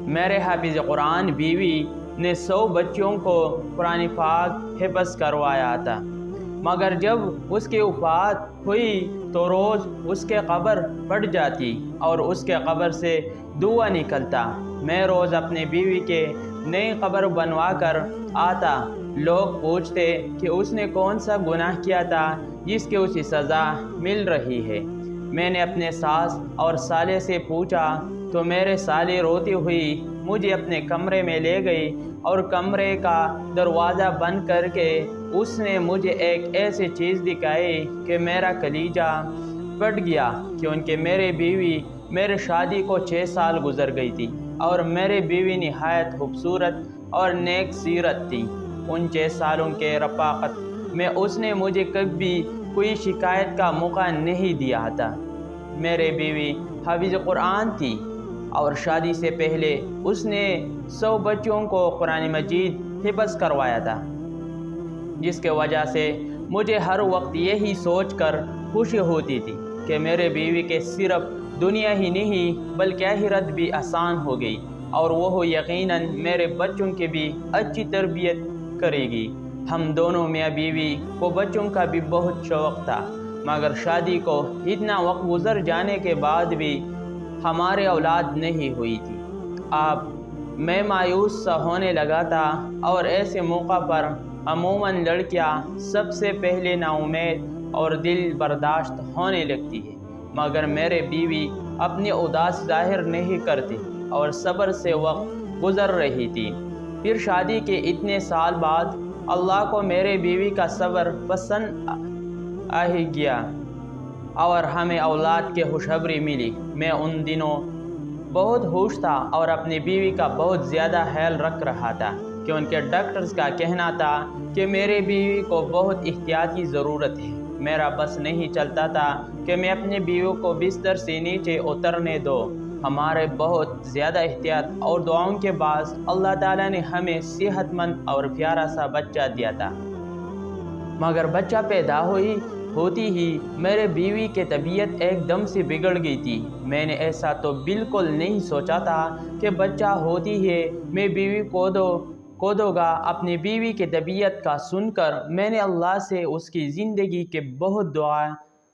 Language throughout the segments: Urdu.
میرے حافظ قرآن بیوی نے 100 بچوں کو قرآن پاک حفظ کروایا تھا، مگر جب اس کی وفات ہوئی تو روز اس کے قبر پھٹ جاتی اور اس کے قبر سے دھواں نکلتا۔ میں روز اپنی بیوی کے نئی قبر بنوا کر آتا۔ لوگ پوچھتے کہ اس نے کون سا گناہ کیا تھا جس کی اسے سزا مل رہی ہے۔ میں نے اپنے ساس اور سالے سے پوچھا تو میرے سالے روتی ہوئی مجھے اپنے کمرے میں لے گئی اور کمرے کا دروازہ بند کر کے اس نے مجھے ایک ایسی چیز دکھائی کہ میرا کلیجہ پھٹ گیا، کیونکہ میری بیوی میرے شادی کو 6 سال گزر گئی تھی اور میری بیوی نہایت خوبصورت اور نیک سیرت تھی۔ ان 6 سالوں کے رفاقت میں اس نے مجھے کبھی کوئی شکایت کا موقع نہیں دیا تھا۔ میری بیوی حافظ قرآن تھی اور شادی سے پہلے اس نے 100 بچوں کو قرآن مجید حفظ کروایا تھا، جس کی وجہ سے مجھے ہر وقت یہی سوچ کر خوشی ہوتی تھی کہ میرے بیوی کے صرف دنیا ہی نہیں بلکہ آخرت بھی آسان ہو گئی اور وہ یقیناً میرے بچوں کی بھی اچھی تربیت کرے گی۔ ہم دونوں میاں بیوی کو بچوں کا بھی بہت شوق تھا، مگر شادی کو اتنا وقت گزر جانے کے بعد بھی ہمارے اولاد نہیں ہوئی تھی۔ اب میں مایوس سا ہونے لگا تھا اور ایسے موقع پر عموماً لڑکیاں سب سے پہلے نا امید اور دل برداشت ہونے لگتی ہے، مگر میرے بیوی اپنی اداس ظاہر نہیں کرتی اور صبر سے وقت گزر رہی تھی۔ پھر شادی کے اتنے سال بعد اللہ کو میرے بیوی کا صبر پسند آ گیا اور ہمیں اولاد کی خوشخبری ملی۔ میں ان دنوں بہت خوش تھا اور اپنی بیوی کا بہت زیادہ خیال رکھ رہا تھا، کیونکہ ڈاکٹرز کا کہنا تھا کہ میری بیوی کو بہت احتیاط کی ضرورت ہے۔ میرا بس نہیں چلتا تھا کہ میں اپنی بیوی کو بستر سے نیچے اترنے دوں۔ ہمارے بہت زیادہ احتیاط اور دعاؤں کے باعث اللہ تعالیٰ نے ہمیں صحت مند اور پیارا سا بچہ دیا تھا، مگر بچہ پیدا ہوتی ہی میرے بیوی کی طبیعت ایک دم سے بگڑ گئی تھی۔ میں نے ایسا تو بالکل نہیں سوچا تھا کہ بچہ ہوتی ہے میں بیوی کو دوں گا۔ اپنی بیوی کی طبیعت کا سن کر میں نے اللہ سے اس کی زندگی کی بہت دعا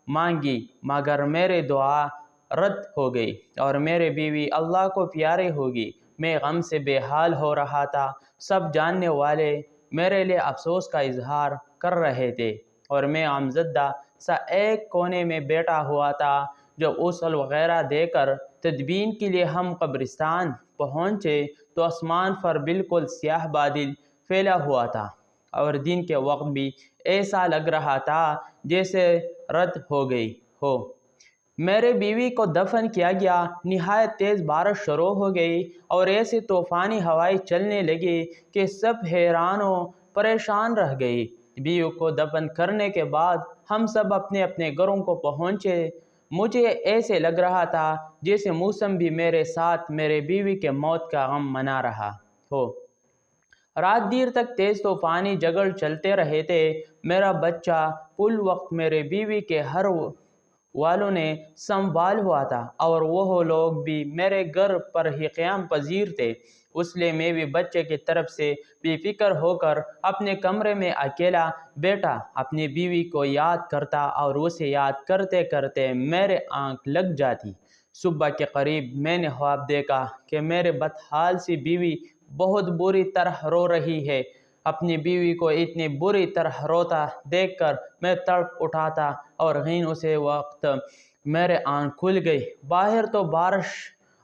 مانگی، مگر میری دعا رد ہو گئی اور میری بیوی اللہ کو پیاری ہوگی۔ میں غم سے بے حال ہو رہا تھا۔ سب جاننے والے میرے لیے افسوس کا اظہار کر رہے تھے اور میں غمزدہ سا ایک کونے میں بیٹھا ہوا تھا۔ جب غسل وغیرہ دے کر تدفین کے لیے ہم قبرستان پہنچے تو آسمان پر بالکل سیاہ بادل پھیلا ہوا تھا اور دن کے وقت بھی ایسا لگ رہا تھا جیسے رات ہو گئی ہو۔ میرے بیوی کو دفن کیا گیا۔ نہایت تیز بارش شروع ہو گئی اور ایسے طوفانی ہوائیں چلنے لگی کہ سب حیران و پریشان رہ گئی۔ بیوی کو دفن کرنے کے بعد ہم سب اپنے اپنے گھروں کو پہنچے۔ مجھے ایسے لگ رہا تھا جیسے موسم بھی میرے ساتھ میرے بیوی کے موت کا غم منا رہا ہو۔ رات دیر تک تیز طوفانی جھگڑ چلتے رہے تھے۔ میرا بچہ پل وقت میرے بیوی کے گھر والوں نے سنبھال ہوا تھا اور وہ لوگ بھی میرے گھر پر ہی قیام پذیر تھے، اس لیے میں بھی بچے کی طرف سے بے فکر ہو کر اپنے کمرے میں اکیلا بیٹھا اپنی بیوی کو یاد کرتا اور اسے یاد کرتے کرتے میرے آنکھ لگ جاتی۔ صبح کے قریب میں نے خواب دیکھا کہ میرے بدحال سی بیوی بہت بری طرح رو رہی ہے۔ اپنی بیوی کو اتنی بری طرح روتا دیکھ کر میں تڑپ اٹھا تھا اور اسی وقت میرے آنکھ کھل گئی۔ باہر تو بارش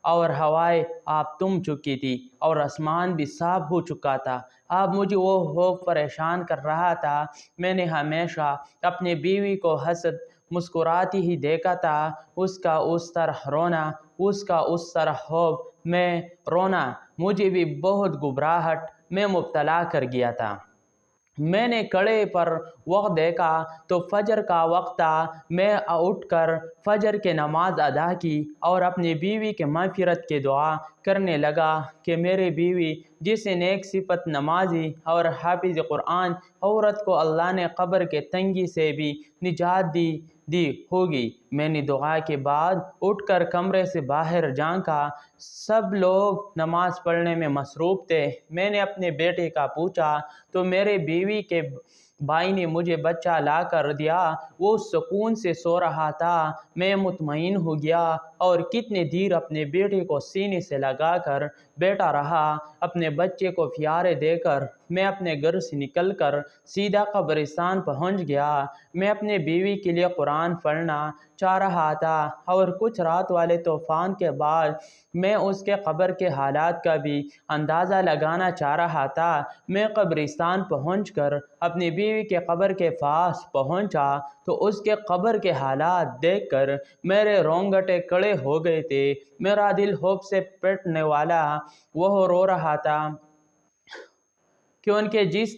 اور ہوائیں آپ تم چکی تھی اور آسمان بھی صاف ہو چکا تھا۔ اب مجھے وہ خوف پریشان کر رہا تھا۔ میں نے ہمیشہ اپنی بیوی کو ہنستی مسکراتی ہی دیکھا تھا، اس کا اس طرح رونا، اس کا اس طرح خوف میں رونا مجھے بھی بہت گھبراہٹ میں مبتلا کر گیا تھا۔ میں نے گھڑی پر وقت دیکھا تو فجر کا وقت تھا۔ میں اٹھ کر فجر کی نماز ادا کی اور اپنی بیوی کی مغفرت کی دعا کرنے لگا کہ میری بیوی جسے نیک صفت نمازی اور حافظ قرآن عورت کو اللہ نے قبر کے تنگی سے بھی نجات دی، دی ہوگی۔ میں نے دعا کے بعد اٹھ کر کمرے سے باہر جھانکا، سب لوگ نماز پڑھنے میں مصروف تھے۔ میں نے اپنے بیٹے کا پوچھا تو میرے بیوی کے بھائی نے مجھے بچہ لا کر دیا، وہ سکون سے سو رہا تھا۔ میں مطمئن ہو گیا اور کتنے دیر اپنے بیٹے کو سینے سے لگا کر بیٹھا رہا۔ اپنے بچے کو پیارے دے کر میں اپنے گھر سے نکل کر سیدھا قبرستان پہنچ گیا۔ میں اپنے بیوی کے لیے قرآن پڑھنا چاہ رہا تھا اور کچھ رات والے طوفان کے بعد میں اس کے قبر کے حالات کا بھی اندازہ لگانا چاہ رہا تھا۔ میں قبرستان پہنچ کر اپنی بیوی کے قبر کے پاس پہنچا تو اس کے قبر کے حالات دیکھ کر میرے رونگٹے کھڑے ہو گئے تھے۔ میرا دل خوف سے پھٹنے والا، وہ رو رہا تھا کیونکہ جس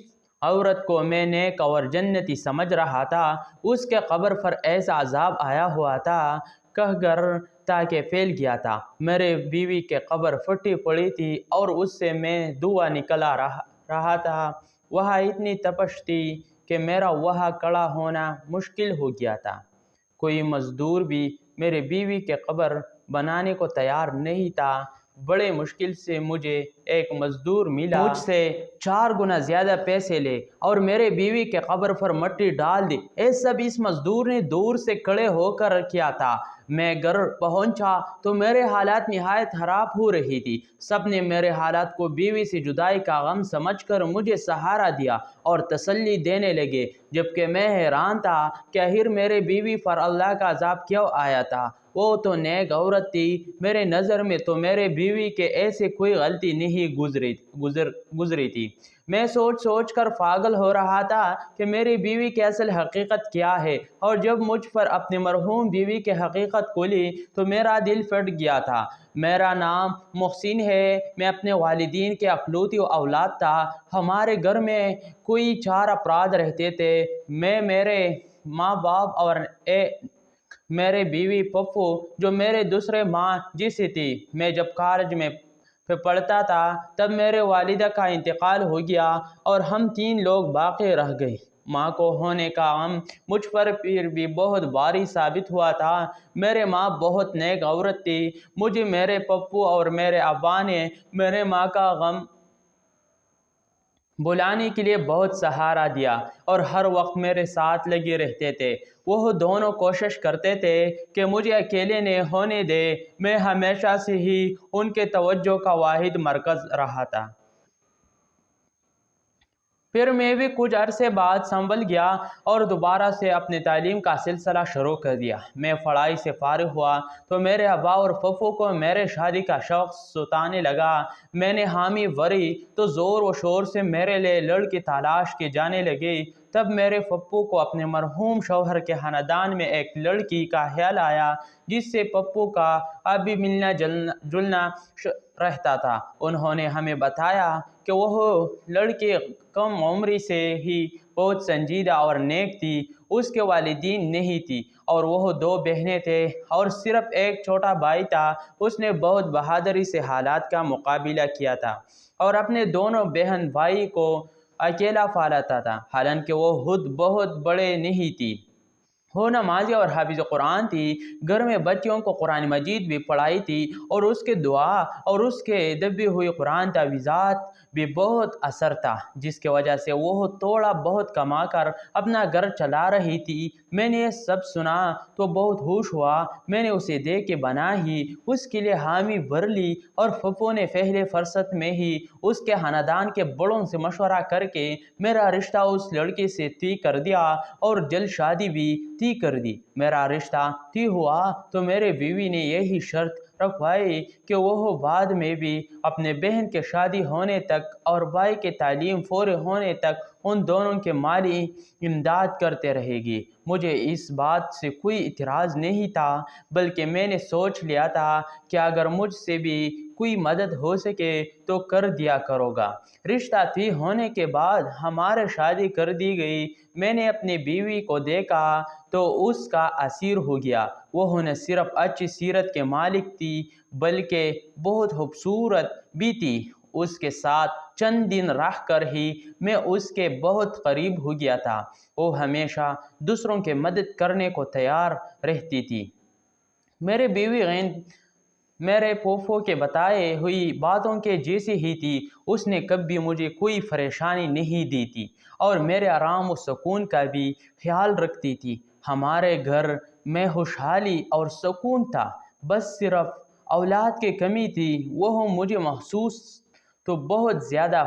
عورت کو میں نیک اور جنتی سمجھ رہا تھا اس کے قبر پر ایسا عذاب آیا ہوا تھا کہ گھر تاکہ پھیل گیا تھا۔ میرے بیوی کے قبر پھٹی پڑی تھی اور اس سے میں دھواں نکلا رہا تھا۔ وہاں اتنی تپش تھی کہ میرا وہاں کھڑا ہونا مشکل ہو گیا تھا۔ کوئی مزدور بھی میرے بیوی کے قبر بنانے کو تیار نہیں تھا۔ بڑے مشکل سے مجھے ایک مزدور ملا، مجھ سے 4 گنا زیادہ پیسے لے اور میرے بیوی کے قبر پر مٹی ڈال دی۔ یہ سب اس مزدور نے دور سے کھڑے ہو کر کیا تھا۔ میں گھر پہنچا تو میرے حالات نہایت خراب ہو رہی تھی۔ سب نے میرے حالات کو بیوی سے جدائی کا غم سمجھ کر مجھے سہارا دیا اور تسلی دینے لگے، جبکہ میں حیران تھا کہ آخر میرے بیوی پر اللہ کا عذاب کیوں آیا تھا۔ وہ تو نیک عورت تھی۔ میرے نظر میں تو میرے بیوی کے ایسے کوئی غلطی نہیں گزری تھی۔ میں سوچ کر پاگل ہو رہا تھا کہ میری بیوی کی اصل حقیقت کیا ہے، اور جب مجھ پر اپنی مرحوم بیوی کی حقیقت کھلی تو میرا دل پھٹ گیا تھا۔ میرا نام محسن ہے۔ میں اپنے والدین کے اکلوتی اولاد تھا۔ ہمارے گھر میں کوئی 4 افراد رہتے تھے، میں، میرے ماں باپ اور میرے بیوی پپو جو میرے دوسرے ماں جیسی تھی۔ میں جب کالج میں پڑھتا تھا تب میرے والدہ کا انتقال ہو گیا اور ہم 3 لوگ باقی رہ گئے۔ ماں کو ہونے کا غم مجھ پر پھر بھی بہت بھاری ثابت ہوا تھا۔ میرے ماں بہت نیک عورت تھی۔ مجھے میرے پپو اور میرے ابا نے میرے ماں کا غم بلانے کے لیے بہت سہارا دیا اور ہر وقت میرے ساتھ لگے رہتے تھے۔ وہ دونوں کوشش کرتے تھے کہ مجھے اکیلے نہ ہونے دے۔ میں ہمیشہ سے ہی ان کے توجہ کا واحد مرکز رہا تھا۔ پھر میں بھی کچھ عرصے بعد سنبھل گیا اور دوبارہ سے اپنی تعلیم کا سلسلہ شروع کر دیا۔ میں پڑھائی سے فارغ ہوا تو میرے ابا اور پھپھو کو میرے شادی کا شوق ستانے لگا۔ میں نے حامی بھری تو زور و شور سے میرے لیے لڑکی تلاش کی جانے لگی۔ تب میرے پھپھو کو اپنے مرحوم شوہر کے خاندان میں ایک لڑکی کا خیال آیا جس سے پپو کا اب بھی ملنا جلنا رہتا تھا۔ انہوں نے ہمیں بتایا کہ وہ لڑکی کم عمری سے ہی بہت سنجیدہ اور نیک تھی۔ اس کے والدین نہیں تھی اور وہ 2 بہنیں تھے اور صرف ایک چھوٹا بھائی تھا۔ اس نے بہت بہادری سے حالات کا مقابلہ کیا تھا اور اپنے دونوں بہن بھائی کو اکیلا پالاتا تھا، حالانکہ وہ خود بہت بڑے نہیں تھی۔ وہ نمازی اور حافظ قرآن تھی۔ گھر میں بچیوں کو قرآن مجید بھی پڑھائی تھی اور اس کے دعا اور اس کے دبی ہوئی قرآن تعویذات بھی بہت اثر تھا، جس کی وجہ سے وہ تھوڑا بہت کما کر اپنا گھر چلا رہی تھی۔ میں نے یہ سب سنا تو بہت خوش ہوا۔ میں نے اسے دیکھ کے بنا ہی اس کے لیے حامی بھر لی اور پھپھو نے پہلے فرصت میں ہی اس کے خاندان کے بڑوں سے مشورہ کر کے میرا رشتہ اس لڑکی سے طے کر دیا اور جلد شادی بھی طے کر دی۔ میرا رشتہ طے ہوا تو میرے بیوی نے یہی شرط رکھوائی کہ وہ بعد میں بھی اپنے بہن کے شادی ہونے تک اور بھائی کی تعلیم فارغ ہونے تک ان دونوں کے مالی امداد کرتے رہے گی۔ مجھے اس بات سے کوئی اعتراض نہیں تھا، بلکہ میں نے سوچ لیا تھا کہ اگر مجھ سے بھی کوئی مدد ہو سکے تو کر دیا کرو گا۔ رشتہ طے ہونے کے بعد ہمارے شادی کر دی گئی۔ میں نے اپنی بیوی کو دیکھا تو اس کا اسیر ہو گیا۔ وہ نہ صرف اچھی سیرت کے مالک تھی بلکہ بہت خوبصورت بھی تھی۔ اس کے ساتھ چند دن رہ کر ہی میں اس کے بہت قریب ہو گیا تھا۔ وہ ہمیشہ دوسروں کی مدد کرنے کو تیار رہتی تھی۔ میری بیوی غیند میرے پھوپھو کے بتائے ہوئی باتوں کے جیسی ہی تھی۔ اس نے کبھی مجھے کوئی پریشانی نہیں دی تھی اور میرے آرام و سکون کا بھی خیال رکھتی تھی۔ ہمارے گھر میں خوشحالی اور سکون تھا، بس صرف اولاد کی کمی تھی۔ وہ مجھے محسوس تو بہت زیادہ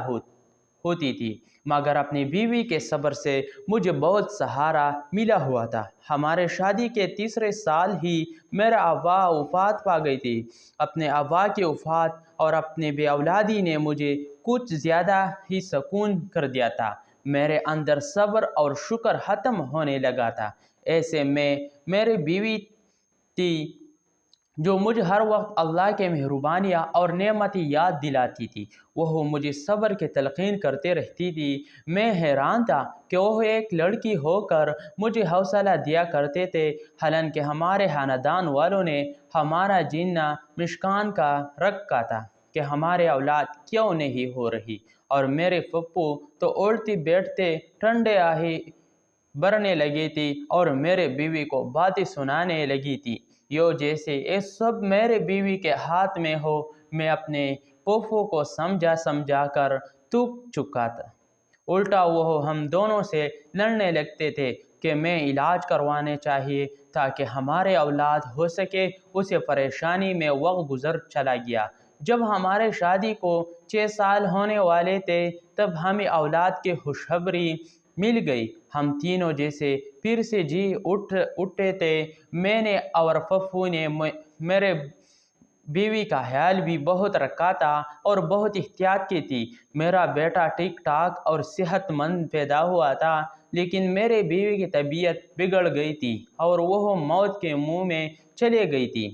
ہوتی تھی، مگر اپنی بیوی کے صبر سے مجھے بہت سہارا ملا ہوا تھا۔ ہمارے شادی کے تیسرے سال ہی میرا ابا وفات پا گئی تھی۔ اپنے ابا کی وفات اور اپنے بے اولادی نے مجھے کچھ زیادہ ہی سکون کر دیا تھا۔ میرے اندر صبر اور شکر ختم ہونے لگا تھا۔ ایسے میں میری بیوی تھی جو مجھے ہر وقت اللہ کے مہربانیاں اور نعمتیں یاد دلاتی تھی۔ وہ مجھے صبر کی تلقین کرتے رہتی تھی۔ میں حیران تھا کہ وہ ایک لڑکی ہو کر مجھے حوصلہ دیا کرتے تھے، حالانکہ ہمارے خاندان والوں نے ہمارا جینا مشکان کا رکھا تھا کہ ہمارے اولاد کیوں نہیں ہو رہی، اور میرے پھپھو تو اڑتے بیٹھتے ٹھنڈے آہی بھرنے لگی تھی اور میرے بیوی کو باتیں سنانے لگی تھی، یوں جیسے یہ سب میرے بیوی کے ہاتھ میں ہو۔ میں اپنے پھوپھو کو سمجھا کر تھک چکا تھا۔ الٹا وہ ہم دونوں سے لڑنے لگتے تھے کہ میں علاج کروانے چاہیے تاکہ ہمارے اولاد ہو سکے۔ اسے پریشانی میں وقت گزر چلا گیا۔ جب ہمارے شادی کو 6 سال ہونے والے تھے تب ہمیں اولاد کی خوشخبری مل گئی۔ ہم تینوں جیسے پھر سے جی اٹھے تھے۔ میں نے اور پھپھو نے میرے بیوی کا خیال بھی بہت رکھا تھا اور بہت احتیاط کی تھی۔ میرا بیٹا ٹھیک ٹھاک اور صحت مند پیدا ہوا تھا، لیکن میرے بیوی کی طبیعت بگڑ گئی تھی اور وہ موت کے منہ میں چلی گئی تھی۔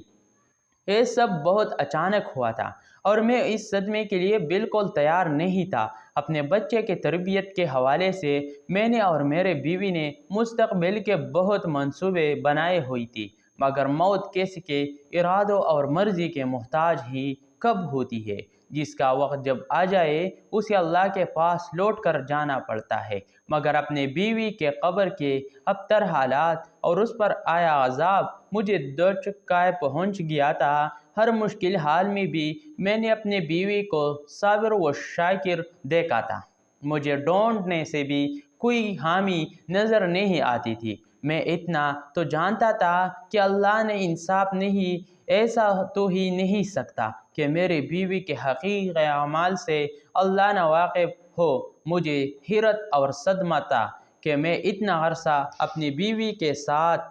یہ سب بہت اچانک ہوا تھا اور میں اس صدمے کے لیے بالکل تیار نہیں تھا۔ اپنے بچے کی تربیت کے حوالے سے میں نے اور میرے بیوی نے مستقبل کے بہت منصوبے بنائے ہوئے تھے، مگر موت کسی کے ارادوں اور مرضی کے محتاج ہی کب ہوتی ہے۔ جس کا وقت جب آ جائے اسے اللہ کے پاس لوٹ کر جانا پڑتا ہے۔ مگر اپنے بیوی کے قبر کے ابتر حالات اور اس پر آیا عذاب مجھے دو چکائے پہنچ گیا تھا۔ ہر مشکل حال میں بھی میں نے اپنے بیوی کو صابر و شاکر دیکھا تھا۔ مجھے ڈھونڈنے سے بھی کوئی حامی نظر نہیں آتی تھی۔ میں اتنا تو جانتا تھا کہ اللہ نے انصاف نہیں، ایسا تو ہی نہیں سکتا کہ میری بیوی کے حقیقی اعمال سے اللہ نہ واقف ہو۔ مجھے حیرت اور صدمہ تھا کہ میں اتنا عرصہ اپنی بیوی کے ساتھ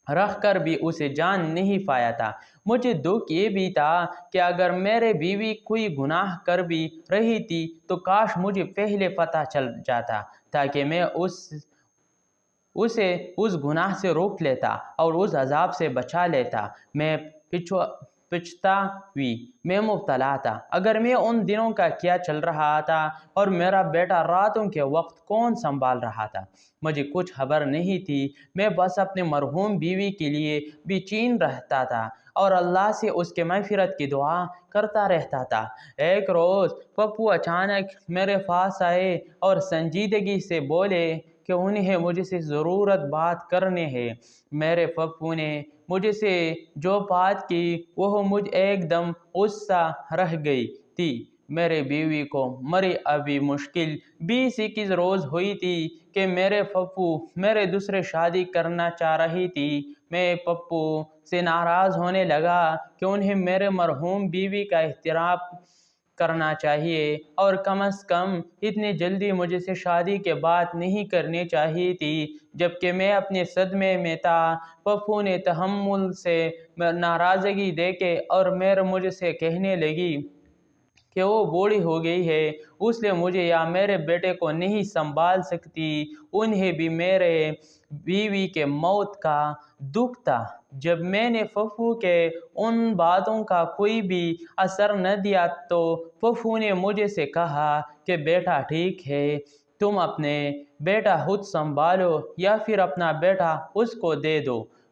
رہ کر بھی اسے جان نہیں پایا تھا۔ مجھے دکھ یہ بھی تھا کہ اگر میرے بیوی کوئی گناہ کر بھی رہی تھی تو کاش مجھے پہلے پتہ چل جاتا تاکہ میں اسے اس گناہ سے روک لیتا اور اس عذاب سے بچا لیتا۔ میں پچھتاوی میں مبتلا تھا۔ اگر میں ان دنوں کا کیا چل رہا تھا اور میرا بیٹا راتوں کے وقت کون سنبھال رہا تھا، مجھے کچھ خبر نہیں تھی۔ میں بس اپنے مرحوم بیوی کے لیے بے چین رہتا تھا اور اللہ سے اس کے مغفرت کی دعا کرتا رہتا تھا۔ ایک روز پپو اچانک میرے پاس آئے اور سنجیدگی سے بولے کہ انہیں مجھ سے ضرورت بات کرنی ہے۔ میرے پپو نے مجھ سے جو بات کی وہ مجھ ایک دم غصہ رہ گئی تھی۔ میرے بیوی کو مرے ابھی مشکل 20-21 روز ہوئی تھی کہ میرے پپو میرے دوسرے شادی کرنا چاہ رہی تھی۔ میں پپو سے ناراض ہونے لگا کہ انہیں میرے مرحوم بیوی کا احترام کرنا چاہیے اور کم از کم اتنی جلدی مجھ سے شادی کی بات نہیں کرنی چاہیے تھی، جبکہ میں اپنے صدمے میں تھا۔ پپو نے تحمل سے ناراضگی دیکھی اور مجھ سے کہنے لگی کہ وہ بوڑھی ہو گئی ہے، اس لیے مجھے یا میرے بیٹے کو نہیں سنبھال سکتی۔ انہیں بھی میرے بیوی کے موت کا دکھ تھا۔ جب میں نے پپو کے ان باتوں کا کوئی بھی اثر نہ دیا تو پپو نے مجھ سے کہا کہ بیٹا ٹھیک ہے، تم اپنے بیٹا خود سنبھالو یا پھر اپنا بیٹا اس کو دے دو۔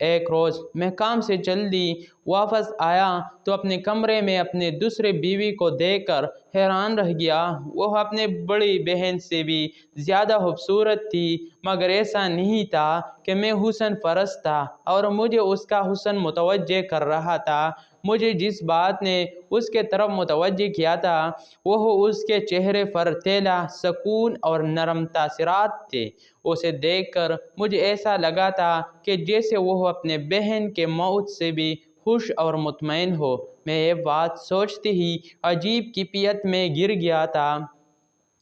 ایک روز میں کام سے جلدی واپس آیا تو اپنے کمرے میں اپنے دوسرے بیوی کو دیکھ کر حیران رہ گیا۔ وہ اپنے بڑی بہن سے بھی زیادہ خوبصورت تھی، مگر ایسا نہیں تھا کہ میں حسن پرست تھا اور مجھے اس کا حسن متوجہ کر رہا تھا۔ مجھے جس بات نے اس کے طرف متوجہ کیا تھا وہ اس کے چہرے پر تیلا سکون اور نرم تاثرات تھے۔ اسے دیکھ کر مجھے ایسا لگا تھا کہ جیسے وہ اپنے بہن کے موت سے بھی خوش اور مطمئن ہو۔ میں یہ بات سوچتے ہی عجیب کیفیت میں گر گیا تھا۔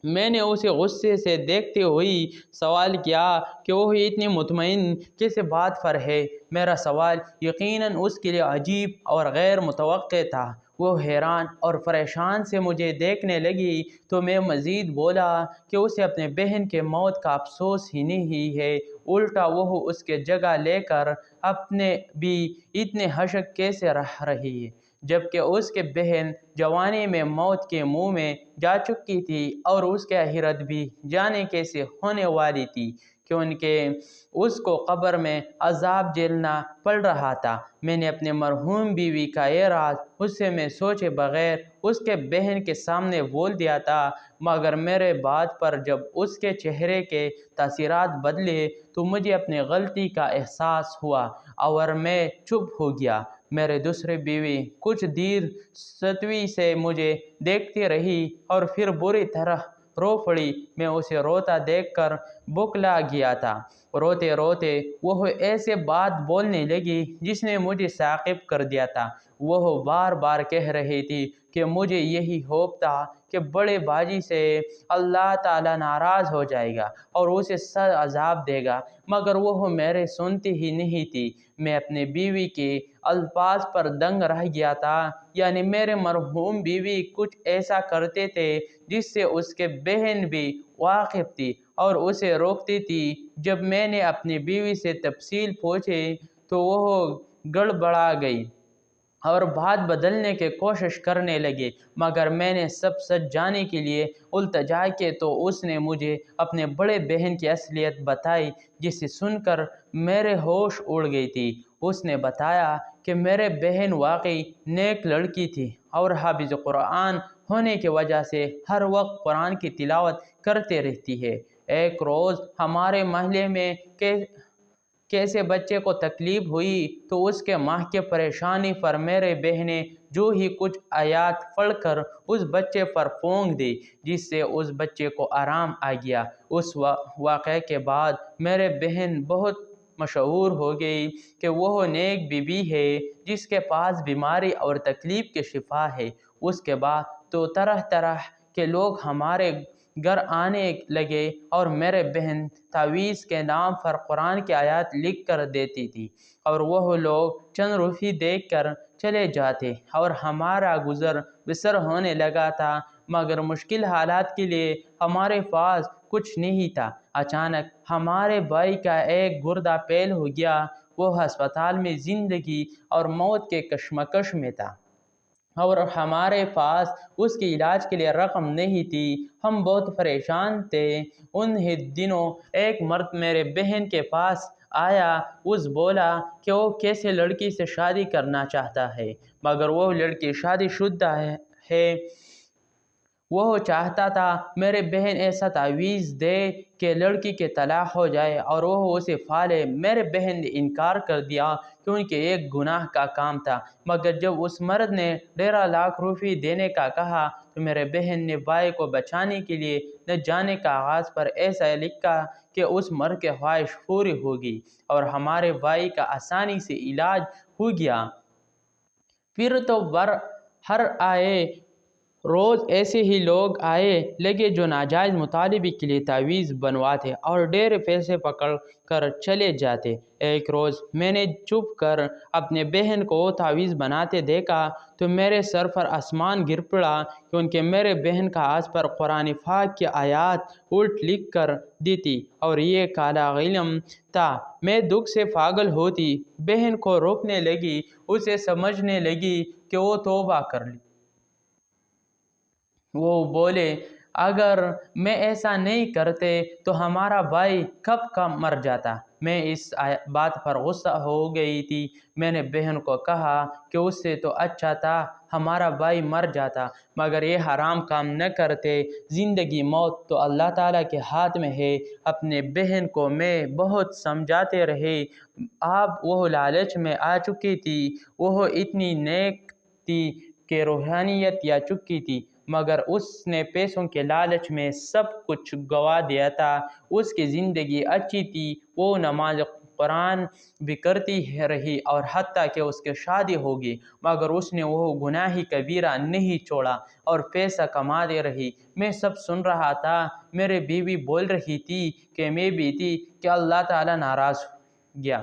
میں نے اسے غصے سے دیکھتے ہوئے سوال کیا کہ وہ اتنی مطمئن کس بات پر ہے؟ میرا سوال یقیناً اس کے لیے عجیب اور غیر متوقع تھا۔ وہ حیران اور پریشان سے مجھے دیکھنے لگی تو میں مزید بولا کہ اسے اپنے بہن کے موت کا افسوس ہی نہیں ہے، الٹا وہ اس کے جگہ لے کر اپنے بھی اتنے حشک کیسے رہ رہی ہے، جبکہ اس کی بہن جوانی میں موت کے منہ میں جا چکی تھی اور اس کے آخرت بھی جانے کیسے ہونے والی تھی، کیونکہ اس کو قبر میں عذاب جھیلنا پڑ رہا تھا۔ میں نے اپنے مرحوم بیوی کا یہ راز اس سے میں سوچے بغیر اس کے بہن کے سامنے بول دیا تھا، مگر میرے بات پر جب اس کے چہرے کے تاثرات بدلے تو مجھے اپنی غلطی کا احساس ہوا اور میں چپ ہو گیا۔ میرے دوسری بیوی کچھ دیر ستوی سے مجھے دیکھتی رہی اور پھر بری طرح رو پڑی۔ میں اسے روتا دیکھ کر بوکھلا گیا تھا۔ روتے روتے وہ ایسے بات بولنے لگی جس نے مجھے ثاقب کر دیا تھا۔ وہ بار بار کہہ رہی تھی کہ مجھے یہی خوف تھا کہ بڑے باجی سے اللہ تعالیٰ ناراض ہو جائے گا اور اسے سخت عذاب دے گا، مگر وہ میرے سنتی ہی نہیں تھی۔ میں اپنے بیوی کے الفاظ پر دنگ رہ گیا تھا، یعنی میرے مرحوم بیوی کچھ ایسا کرتے تھے جس سے اس کے بہن بھی واقف تھی اور اسے روکتی تھی۔ جب میں نے اپنی بیوی سے تفصیل پوچھی تو وہ گڑبڑا گئی اور بات بدلنے کی کوشش کرنے لگے، مگر میں نے سب سچ جاننے کے لیے التجا کی تو اس نے مجھے اپنے بڑے بہن کی اصلیت بتائی، جسے سن کر میرے ہوش اڑ گئی تھی۔ اس نے بتایا کہ میرے بہن واقعی نیک لڑکی تھی اور حافظ قرآن ہونے کی وجہ سے ہر وقت قرآن کی تلاوت کرتے رہتی ہے۔ ایک روز ہمارے محلے میں کیسے بچے کو تکلیف ہوئی تو اس کے ماں کی پریشانی پر میرے بہنیں جو ہی کچھ آیات پڑھ کر اس بچے پر پھونک دی، جس سے اس بچے کو آرام آ گیا۔ اس واقعے کے بعد میرے بہن بہت مشہور ہو گئی کہ وہ نیک بیوی ہے جس کے پاس بیماری اور تکلیف کی شفا ہے۔ اس کے بعد تو طرح طرح کے لوگ ہمارے گھر آنے لگے اور میرے بہن تعویذ کے نام پر قرآن کی آیات لکھ کر دیتی تھی اور وہ لوگ چند روپے دے کر چلے جاتے اور ہمارا گزر بسر ہونے لگا تھا، مگر مشکل حالات کے لیے ہمارے پاس کچھ نہیں تھا۔ اچانک ہمارے بھائی کا ایک گردہ فیل ہو گیا۔ وہ ہسپتال میں زندگی اور موت کے کشمکش میں تھا اور ہمارے پاس اس کے علاج کے لیے رقم نہیں تھی۔ ہم بہت پریشان تھے۔ ان ہی دنوں ایک مرد میرے بہن کے پاس آیا۔ اس بولا کہ وہ کیسے لڑکی سے شادی کرنا چاہتا ہے، مگر وہ لڑکی شادی شدہ ہے۔ وہ چاہتا تھا میرے بہن ایسا تعویذ دے کہ لڑکی کے طلاق ہو جائے اور وہ اسے پالے۔ میرے بہن نے انکار کر دیا کیونکہ ایک گناہ کا کام تھا، مگر جب اس مرد نے 1.5 لاکھ روپے دینے کا کہا تو میرے بہن نے بھائی کو بچانے کے لیے نہ جانے کاغذ پر ایسا لکھا کہ اس مرد کی خواہش پوری ہوگی اور ہمارے بھائی کا آسانی سے علاج ہو گیا۔ پھر تو ہر آئے روز ایسے ہی لوگ آئے لگے جو ناجائز مطالبے کے لیے تعویذ بنواتے اور ڈھیر پیسے پکڑ کر چلے جاتے۔ ایک روز میں نے چھپ کر اپنے بہن کو تعویذ بناتے دیکھا تو میرے سر پر آسمان گر پڑا، کیونکہ میرے بہن کا ہاتھ پر قرآن پاک کی آیات الٹ لکھ کر دی تھی اور یہ کالا علم تھا۔ میں دکھ سے پاگل ہوتی بہن کو روکنے لگی، اسے سمجھنے لگی کہ وہ توبہ کر لی۔ وہ بولے، اگر میں ایسا نہیں کرتے تو ہمارا بھائی کب کا مر جاتا۔ میں اس بات پر غصہ ہو گئی تھی۔ میں نے بہن کو کہا کہ اس سے تو اچھا تھا ہمارا بھائی مر جاتا، مگر یہ حرام کام نہ کرتے۔ زندگی موت تو اللہ تعالیٰ کے ہاتھ میں ہے۔ اپنے بہن کو میں بہت سمجھاتے رہے، آپ وہ لالچ میں آ چکی تھی، وہ اتنی نیک تھی کہ روحانیت آ چکی تھی، مگر اس نے پیسوں کے لالچ میں سب کچھ گوا دیا تھا۔ اس کی زندگی اچھی تھی، وہ نماز قرآن بھی کرتی رہی اور حتیٰ کہ اس کی شادی ہوگی، مگر اس نے وہ گناہ کبیرہ نہیں چھوڑا اور پیسہ کماتی رہی۔ میں سب سن رہا تھا۔ میری بیوی بول رہی تھی کہ میں بھی تھی کہ اللہ تعالیٰ ناراض گیا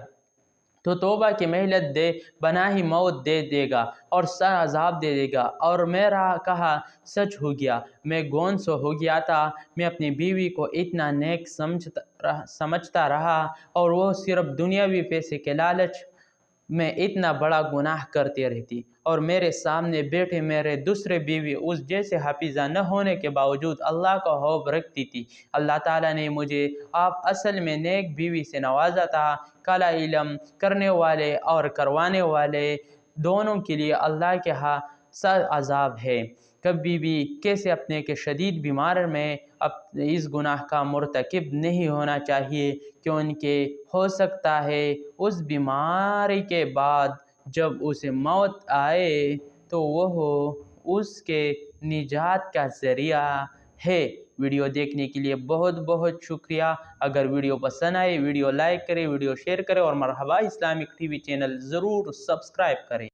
تو توبہ کی مہلت دے، بنا ہی موت دے دے گا اور سخت عذاب دے دے گا۔ اور میرا کہا سچ ہو گیا۔ میں گون سو ہو گیا تھا۔ میں اپنی بیوی کو اتنا نیک سمجھتا رہا اور وہ صرف دنیاوی پیسے کے لالچ میں اتنا بڑا گناہ کرتی رہتی، اور میرے سامنے بیٹھے میرے دوسرے بیوی اس جیسے حافظہ نہ ہونے کے باوجود اللہ کا خوف رکھتی تھی۔ اللہ تعالیٰ نے مجھے آپ اصل میں نیک بیوی سے نوازا تھا۔ کالا علم کرنے والے اور کروانے والے دونوں کے لیے اللہ کے ہاں سخت عذاب ہے۔ کبھی بھی کیسے اپنے کے شدید بیمار میں اس گناہ کا مرتکب نہیں ہونا چاہیے، کیونکہ ہو سکتا ہے اس بیماری کے بعد جب اسے موت آئے تو وہ اس کے نجات کا ذریعہ ہے۔ ویڈیو دیکھنے کے لیے بہت بہت شکریہ۔ اگر ویڈیو پسند آئے ویڈیو لائک کریں، ویڈیو شیئر کریں اور مرحبا اسلامک ٹی وی چینل ضرور سبسکرائب کریں۔